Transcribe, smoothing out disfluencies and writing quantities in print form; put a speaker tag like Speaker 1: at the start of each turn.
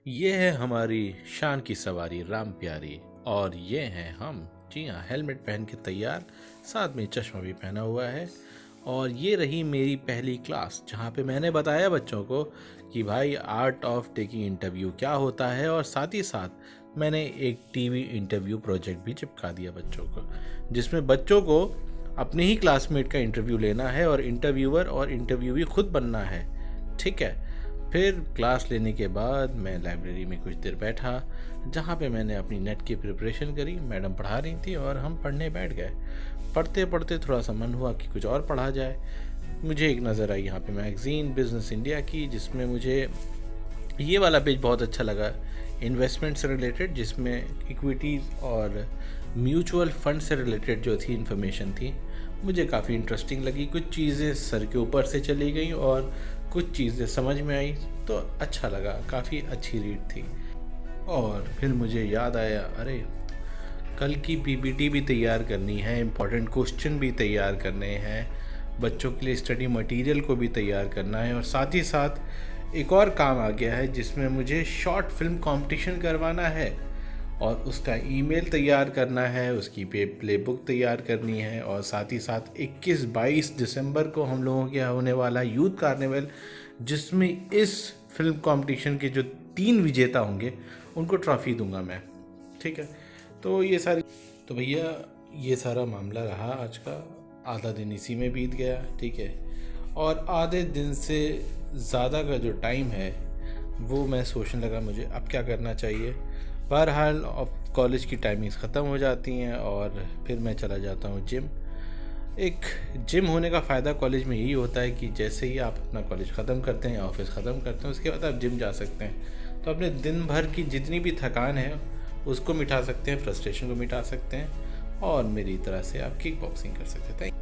Speaker 1: ये है हमारी शान की सवारी राम प्यारी और ये हैं हम। जी हाँ, हेलमेट पहन के तैयार, साथ में चश्मा भी पहना हुआ है। और ये रही मेरी पहली क्लास जहाँ पे मैंने बताया बच्चों को कि भाई आर्ट ऑफ टेकिंग इंटरव्यू क्या होता है, और साथ ही साथ मैंने एक टीवी इंटरव्यू प्रोजेक्ट भी चिपका दिया बच्चों को, जिसमें बच्चों को अपने ही क्लासमेट का इंटरव्यू लेना है और इंटरव्यूअर और इंटरव्यूवी खुद बनना है। ठीक है। फिर क्लास लेने के बाद मैं लाइब्रेरी में कुछ देर बैठा, जहाँ पे मैंने अपनी नेट की प्रिपरेशन करी। मैडम पढ़ा रही थी और हम पढ़ने बैठ गए। पढ़ते पढ़ते थोड़ा सा मन हुआ कि कुछ और पढ़ा जाए। मुझे एक नज़र आई यहाँ पे मैगज़ीन बिजनेस इंडिया की, जिसमें मुझे ये वाला पेज बहुत अच्छा लगा, इन्वेस्टमेंट से रिलेटेड, जिसमें इक्विटीज़ और म्यूचुअल फंड से रिलेटेड जो थी इन्फॉर्मेशन थी, मुझे काफ़ी इंटरेस्टिंग लगी। कुछ चीज़ें सर के ऊपर से चली गई और कुछ चीज़ें समझ में आई, तो अच्छा लगा, काफ़ी अच्छी रीड थी। और फिर मुझे याद आया, अरे कल की पीपीटी भी तैयार करनी है, इम्पोर्टेंट क्वेश्चन भी तैयार करने हैं, बच्चों के लिए स्टडी मटेरियल को भी तैयार करना है, और साथ ही साथ एक और काम आ गया है जिसमें मुझे शॉर्ट फिल्म कंपटीशन करवाना है और उसका ईमेल तैयार करना है, उसकी प्ले बुक तैयार करनी है, और साथ ही साथ 21-22 दिसंबर को हम लोगों के यहाँ होने वाला यूथ कार्निवल, जिसमें इस फिल्म कंपटीशन के जो 3 विजेता होंगे उनको ट्रॉफ़ी दूंगा मैं। ठीक है। तो भैया ये सारा मामला रहा आज का। आधा दिन इसी में बीत गया। ठीक है। और आधे दिन से ज़्यादा का जो टाइम है वो मैं सोचने लगा मुझे अब क्या करना चाहिए। बहरहाल अब कॉलेज की टाइमिंग्स ख़त्म हो जाती हैं और फिर मैं चला जाता हूँ जिम। एक जिम होने का फ़ायदा कॉलेज में यही होता है कि जैसे ही आप अपना कॉलेज ख़त्म करते हैं, ऑफिस ख़त्म करते हैं, उसके बाद आप जिम जा सकते हैं। तो अपने दिन भर की जितनी भी थकान है उसको मिटा सकते हैं, फ्रस्ट्रेशन को मिटा सकते हैं, और मेरी तरह से आप किक बॉक्सिंग कर सकते हैं।